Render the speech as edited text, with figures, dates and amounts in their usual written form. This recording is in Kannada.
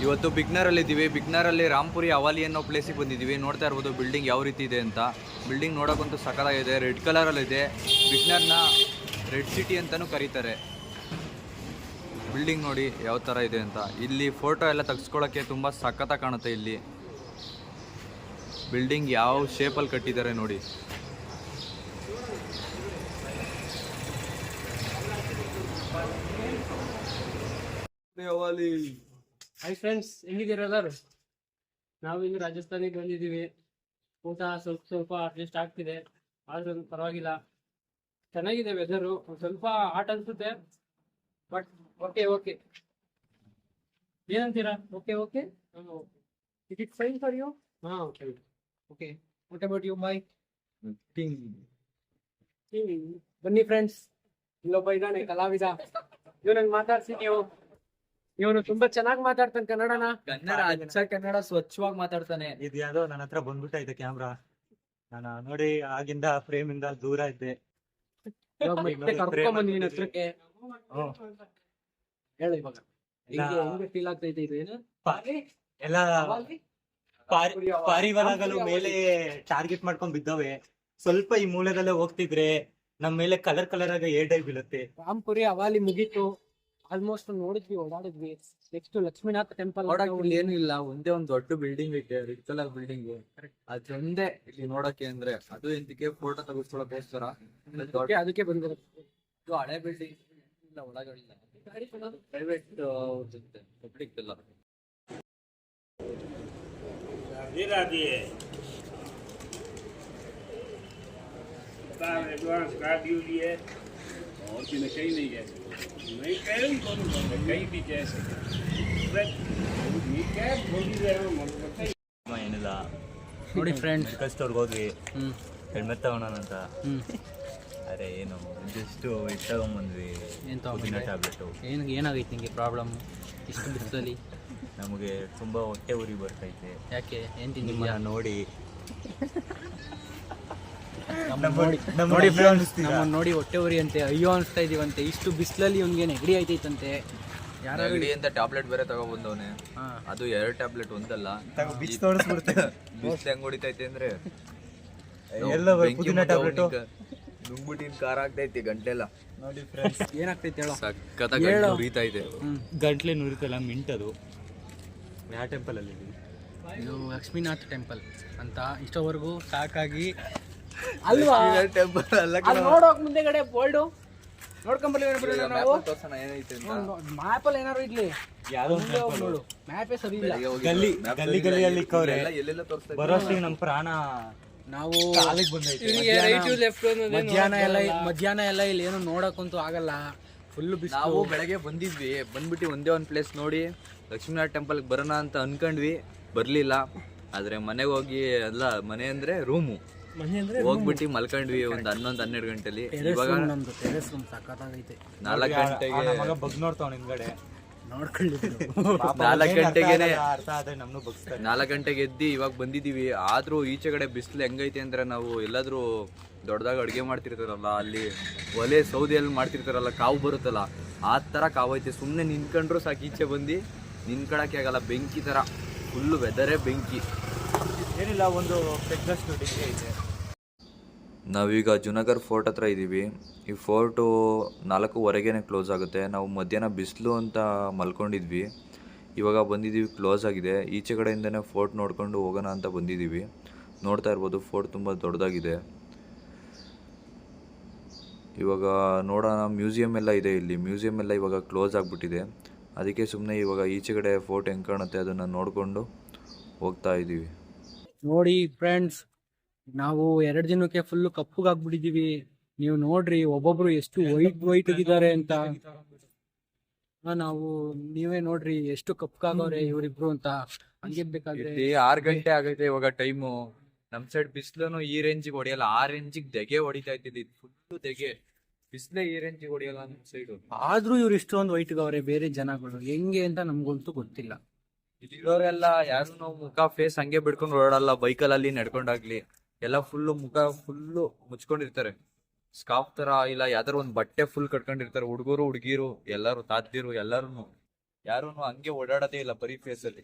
ಇವತ್ತು ಬಿಗ್ನರಲ್ಲಿ ಇದ್ದೀವಿ. ಬಿಗ್ನರಲ್ಲಿ ರಾಂಪುರಿ ಅವಾಲಿ ಅನ್ನೋ ಪ್ಲೇಸಿಗೆ ಬಂದಿದ್ದೀವಿ. ನೋಡ್ತಾ ಇರ್ಬೋದು ಬಿಲ್ಡಿಂಗ್ ಯಾವ ರೀತಿ ಇದೆ ಅಂತ. ಬಿಲ್ಡಿಂಗ್ ನೋಡೋಕ್ಕಂತೂ ಸಕಲಾಗಿದೆ, ರೆಡ್ ಕಲರಲ್ಲಿದೆ. ಬಿಗ್ನರ್ನ ರೆಡ್ ಸಿಟಿ ಅಂತಲೂ ಕರೀತಾರೆ. ಬಿಲ್ಡಿಂಗ್ ನೋಡಿ ಯಾವ ಥರ ಇದೆ ಅಂತ. ಇಲ್ಲಿ ಫೋಟೋ ಎಲ್ಲ ತೆಗೆಸ್ಕೊಳ್ಳೋಕ್ಕೆ ತುಂಬ ಸಖತ್ತಾಗಿ ಕಾಣುತ್ತೆ. ಇಲ್ಲಿ ಬಿಲ್ಡಿಂಗ್ ಯಾವ ಶೇಪಲ್ಲಿ ಕಟ್ಟಿದ್ದಾರೆ ನೋಡಿ. ಹಾಯ್ ಫ್ರೆಂಡ್ಸ್, ಹೆಂಗಿದ್ದೀರಾ ಎಲ್ಲರೂ? ನಾವು ಇಲ್ಲಿ ರಾಜಸ್ಥಾನಿಗೆ ಬಂದಿದ್ದೀವಿ. ಊಟ ಸ್ವಲ್ಪ ಸ್ವಲ್ಪ ಅಡ್ಜಸ್ಟ್ ಆಗ್ತಿದೆ, ಆದ್ರೂ ಪರವಾಗಿಲ್ಲ. ಚೆನ್ನಾಗಿದೆ ವೆದರು, ಸ್ವಲ್ಪ ಹಾಟ್ ಅನ್ಸುತ್ತೆ, ಬಟ್ ಓಕೆ ಓಕೆ. ಏನಂತೀರಾ? Okay okay, it it fine for you? ಹಾ, okay okay. What about you my? ಬನ್ನಿ ಫ್ರೆಂಡ್ಸ್, ಇಲ್ಲೊಬ್ಬ ಇದ್ದಾನೆ ಕಲಾವಿದ. ಇವನನ್ನು ಮಾತಾಡ್ಸಿ ನೀವು. ಇವನು ತುಂಬಾ ಚೆನ್ನಾಗಿ ಮಾತಾಡ್ತಾನೆ ಕನ್ನಡನ. ಕನ್ನಡ ಅಚ್ಚ ಕನ್ನಡ ಸ್ವಚ್ಛವಾಗಿ ಮಾತಾಡ್ತಾನೆ. ಇದು ಯಾವ್ದೋ ನನ್ನ ಹತ್ರ ಬಂದ್ಬಿಟ್ಟೈತೆ ಕ್ಯಾಮ್ರಾ. ನಾನು ನೋಡಿ ಆಗಿಂದ ಫ್ರೇಮ್ ಇಂದ ದೂರ ಇದ್ದೆ. ಕರ್ಕೊಂಡ್ ಬಂದಿದ್ದೀನಿ ಹತ್ರಕ್ಕೆ. ಹೇಳು ಇವಾಗ ಹೆಂಗೆ ಫೀಲ್ ಆಗ್ತೈತೆ ಇದು? ಏನು ಎಲ್ಲ ಪಾರಿವಾಳಗಳು ಮೇಲೆ ಟಾರ್ಗೆಟ್ ಮಾಡ್ಕೊಂಡ್ ಬಿದ್ದವೆ. ಸ್ವಲ್ಪ ಈ ಮೂಲದಲ್ಲೇ ಹೋಗ್ತಿದ್ರೆ ನಮ್ ಮೇಲೆ ಕಲರ್ ಕಲರ್ ಆಗ ಏರ್ ಬೀಳುತ್ತೆ. ರಾಂಪುರಿ ಅವಾಲಿ ಮುಗೀತು, ಆಲ್ಮೋಸ್ಟ್ ನೋಡಿದ್ವಿ, ಓಡಾಡಿದ್ವಿ. Next Lakshminatha temple. ನೋಡಕ್ಕೆ ಏನು ಇಲ್ಲ, ಒಂದೇ ಒಂದು ದೊಡ್ಡ ಬಿಲ್ಡಿಂಗ್ ಐತೆ, ರೆಡ್ ಕಲರ್ ಬಿಲ್ಡಿಂಗ್. ಅದೊಂದೇ ಇಲ್ಲಿ ನೋಡಕ್ಕೆ ಅಂದ್ರೆ, ಅದು ಎಂತಕ್ಕೆ ಫೋಟೋ ತೆಗೆಸ್ಕೊಳ್ಳೋಕೋಸ್ಕರ ಅದಕ್ಕೆ ಬಂದಿರುತ್ತೆ. ಇದು ಹಳೆ ಬಿಲ್ಡಿಂಗ್ ಇಲ್ಲ, ಒಳಗಡೆ ಪ್ರೈವೇಟ್ ಪಬ್ಲಿಕ್ ಎಲ್ಲ. एडवांस कर दिए और कि कहीं नहीं गए, नहीं कह कहीं भी जैसे ಏನಿಲ್ಲ ನೋಡಿ ಫ್ರೆಂಡ್ಸ್, ಮೆಡಿಕಲ್ ಸ್ಟೋರ್ಗೆ ಹೋದ್ವಿ, ಹೆಲ್ಮೆಟ್ ತಗೋಣ ಅಂತ. ಅರೆ ಏನು ಜಸ್ಟ್ ಇದು ತಗೊಂಬಂದ್ವಿ, ಪುದೀನ ಟ್ಯಾಬ್ಲೆಟು. ಏನಾಗೈತೆ ನಿಂಗೆ ಪ್ರಾಬ್ಲಮ್ ಇಷ್ಟು ಬಿಸಿಲಲ್ಲಿ? ನಮಗೆ ತುಂಬ ಹೊಟ್ಟೆ ಉರಿ ಬರ್ತೈತೆ. ಯಾಕೆ? ಏನ್ ತಿಂದಿದ್ಯಾ? ನಿಮ್ಮನ್ನ ನೋಡಿ ನಮ್ಮನ್ನ ನೋಡಿ ಹೊಟ್ಟೆ ಉರಿ ಅಂತೆ, ಅಯ್ಯೋ ಅನ್ಸ್ತಾ ಇದೀವಂತೆ. ಇಷ್ಟು ಬಿಸಿಲಲ್ಲಿ ಇವ್ನಿಗೆ ನೆಗಡಿ ಆಯ್ತೈತಂತೆ. ನೆಗಡಿ ಅಂತ ಟ್ಯಾಬ್ಲೆಟ್ ಬೇರೆ ತಗೊಬಂದವನೆ. ಅದು 2 ಟ್ಯಾಬ್ಲೆಟ್ ಒಂದಲ್ಲ. ಬಿಸಿ ತೋರಿಸ್ಬಿಡುತ್ತೆ. ಬಿಸಿಲು ಹೆಂಗ್ ಹೊಡಿತೈತೆ ಅಂದ್ರೆ, ಎಲ್ಲ ಪುದೀನ ಟ್ಯಾಬ್ಲೆಟು ನುಂಗ್ಬಿಟ್ಟಿನ ಖಾರ ಆಗ್ತೈತಿ ಗಂಟೆಲ್ಲ. ನೋಡಿ ಫ್ರೆಂಡ್ಸ್, ಏನಾಗ್ತೈತೆ ಹೇಳೋ? ಸಖತ್ತಾಗಿ ಉರಿತೈತೆ. ಗಂಟ್ಲೆ ನುರಿತಲ್ಲ, ಮಿಂಟದು. ಯಾವ ಟೆಂಪಲ್ ಅಲ್ಲಿ ಇದು ಲಕ್ಷ್ಮೀನಾಥ ಟೆಂಪಲ್ ಅಂತ. ಇಷ್ಟವರೆಗೂ ಸಾಕಾಗಿ ಅಲ್ವಾ? ಟೆಂಪಲ್ ಅಲ್ಲ, ನೋಡೋಕ್ ಮುಂದೆಗಡೆ ಬೋಲ್ಡು ನೋಡ್ಕೊಂಬರ್ಲಿ. ತೋರ್ಸೋಣ ಏನೈತೆ ಅಂತ. ಮ್ಯಾಪಲ್ಲಿ ಏನಾರು ಇಡ್ಲಿ, ಯಾವ್ದೋ ನೋಡು. ಮ್ಯಾಪೇ ಸರಿ ಇಲ್ಲ. ಗಲ್ಲಿ ಗಲ್ಲಿಯಲ್ಲಿ ಇಕ್ಕವ್ರೆ. ಎಲ್ಲೆಲ್ಲ ತೋರಿಸ್ತಾ ಬರೋಷ್ಟಿಗೆ ನಮ್ಮ ಪ್ರಾಣ ನಾವು ಕಾಲಿಗೆ ಬಂದೈತೆ. ಮಧ್ಯಾಹ್ನ ಎಲ್ಲ ಇಲ್ಲಿ ಏನು ನೋಡಕ್ಕಂತೂ ಆಗಲ್ಲ, ಫುಲ್ ಬಿಸಿಲು. ನಾವು ಬೆಳಗ್ಗೆ ಬಂದ್ಬಿಟ್ಟು ಒಂದೇ ಒಂದು ಪ್ಲೇಸ್ ನೋಡಿ ಲಕ್ಷ್ಮೀನಾಥ ಟೆಂಪಲ್ಗೆ ಬರೋಣ ಅಂತ ಅನ್ಕೊಂಡ್ವಿ, ಬರ್ಲಿಲ್ಲ. ಆದ್ರೆ ಮನೆಗೆ ಹೋಗಿ, ಅಲ್ಲ ಮನೆ ಅಂದ್ರೆ ರೂಮು, ಹೋಗ್ಬಿಟ್ಟು ಮಲ್ಕೊಂಡ್ವಿ ಒಂದು 11-12 ಗಂಟೆಲಿ. ಇವಾಗ 4 ಗಂಟೆಗೆ ಬಗ್ ನೋಡ್ತಾವ ಹಿಂದ್ಗಡೆ 4 ಗಂಟೆಗೆನೆ ಅರ್ಥ ಆದ್ರೆ ನಮ್ನು ಬಗ್ಸ್ತಾರೆ. 4 ಗಂಟೆಗೆ ಎದ್ದು ಇವಾಗ ಬಂದಿದೀವಿ. ಆದ್ರೂ ಈಚೆ ಕಡೆ ಬಿಸಿಲು ಹೆಂಗೈತೆ ಅಂದ್ರೆ, ನಾವು ಎಲ್ಲಾದ್ರೂ ದೊಡ್ಡದಾಗ ಅಡುಗೆ ಮಾಡ್ತಿರ್ತಾರಲ್ಲ, ಅಲ್ಲಿ ಒಲೆ ಸೌದೆಯಲ್ಲಿ ಮಾಡ್ತಿರ್ತಾರಲ್ಲ, ಕಾವು ಬರುತ್ತಲ್ಲ, ಆ ಥರ ಕಾವೈತೆ. ಸುಮ್ಮನೆ ನಿಂತ್ಕೊಂಡ್ರು ಸಾಕು, ಈಚೆ ಬಂದು ನಿಂತ್ಕೊಳಕ್ಕೆ ಆಗಲ್ಲ. ಬೆಂಕಿ ಥರ ಫುಲ್ಲು ವೆದರೇ ಬೆಂಕಿ. ಏನಿಲ್ಲ, ಒಂದು ಪೆಗ್ಗಷ್ಟು ಡಿಗ್ರಿ ಐತೆ. ನಾವೀಗ ಜುನಾಗರ್ ಫೋರ್ಟ್ ಹತ್ರ ಇದ್ದೀವಿ. ಈ ಫೋರ್ಟು 4:15ಗೆ ಕ್ಲೋಸ್ ಆಗುತ್ತೆ. ನಾವು ಮಧ್ಯಾಹ್ನ ಬಿಸಿಲು ಅಂತ ಮಲ್ಕೊಂಡಿದ್ವಿ, ಇವಾಗ ಬಂದಿದ್ದೀವಿ, ಕ್ಲೋಸ್ ಆಗಿದೆ. ಈಚೆ ಕಡೆಯಿಂದನೇ ಫೋರ್ಟ್ ನೋಡ್ಕೊಂಡು ಹೋಗೋಣ ಅಂತ ಬಂದಿದ್ದೀವಿ. ನೋಡ್ತಾ ಇರ್ಬೋದು, ಫೋರ್ಟ್ ತುಂಬ ದೊಡ್ಡದಾಗಿದೆ. ಇವಾಗ ನೋಡೋಣ, ಮ್ಯೂಸಿಯಮ್ ಎಲ್ಲ ಇದೆ ಇಲ್ಲಿ. ಮ್ಯೂಸಿಯಮ್ ಎಲ್ಲ ಇವಾಗ ಕ್ಲೋಸ್ ಆಗಿಬಿಟ್ಟಿದೆ. ಅದಕ್ಕೆ ಸುಮ್ಮನೆ ಇವಾಗ ಈಚೆ ಕಡೆ ಫೋರ್ಟ್ ಹೆಂಗೆ ಕಾಣುತ್ತೆ ಅದನ್ನು ನೋಡಿಕೊಂಡು ಹೋಗ್ತಾ ಇದ್ದೀವಿ. ನೋಡಿ ಫ್ರೆಂಡ್ಸ್, ನಾವು 2 ದಿನಕ್ಕೆ ಫುಲ್ ಕಪ್ಪುಗಾಗ್ಬಿಟ್ಟಿದೀವಿ. ನೀವು ನೋಡ್ರಿ, ಒಬ್ಬೊಬ್ರು ಎಷ್ಟು ವೈಟ್ ಇದ್ದಾರೆ ಅಂತ. ನಾವು ನೀವೇ ನೋಡ್ರಿ ಎಷ್ಟು ಕಪ್ಪಗಾಗವ್ರೆ ಇವರಿಬ್ರು ಅಂತ. ಹಂಗೆ ಬೇಕಾದ್ರೆ 6 ಗಂಟೆ ಆಗೈತೆ ಇವಾಗ ಟೈಮು. ನಮ್ ಸೈಡ್ ಬಿಸಿಲನು ಈ ರೇಂಜಿಗೆ ಹೊಡೆಯಲ್ಲ, ಆ ರೇಂಜಿಗೆ ದೆಗೆ ಹೊಡಿತಾ ಇದ್ದಿದ್ದು. ಫುಲ್ಲು ದೆಗೆ, ಬಿಸಿಲೇ ಈ ರೇಂಜಿಗೆ ಹೊಡೆಯಲ್ಲ ನಮ್ ಸೈಡು. ಆದ್ರೂ ಇವ್ರು ಇಷ್ಟೊಂದು ವೈಟ್ಗವ್ರೆ, ಬೇರೆ ಜನಗಳು ಹೆಂಗೆ ಅಂತ ನಮ್ಗಂತೂ ಗೊತ್ತಿಲ್ಲ. ಇಲ್ಲಿರೋರೆಲ್ಲ ಯಾರು ನಾವು ಮುಖ ಫೇಸ್ ಹಂಗೆ ಬಿಡ್ಕೊಂಡು ಓಡಾಡಲ್ಲ, ಬೈಕಲ್ಲಿ ನಡ್ಕೊಂಡಾಗ್ಲಿ. ಎಲ್ಲ ಫುಲ್ಲು ಮುಖ ಫುಲ್ಲು ಮುಚ್ಕೊಂಡಿರ್ತಾರೆ, ಸ್ಕಾಫ್ ತರ ಇಲ್ಲ ಯಾವ್ದಾರು ಒಂದು ಬಟ್ಟೆ ಫುಲ್ ಕಟ್ಕೊಂಡಿರ್ತಾರೆ. ಹುಡುಗರು ಹುಡುಗಿರು ಎಲ್ಲರೂ, ತಾತಿರು ಎಲ್ಲರೂ ಯಾರೂ ಹಂಗೆ ಓಡಾಡೋದೇ ಇಲ್ಲ ಬರೀ ಫೇಸಲ್ಲಿ.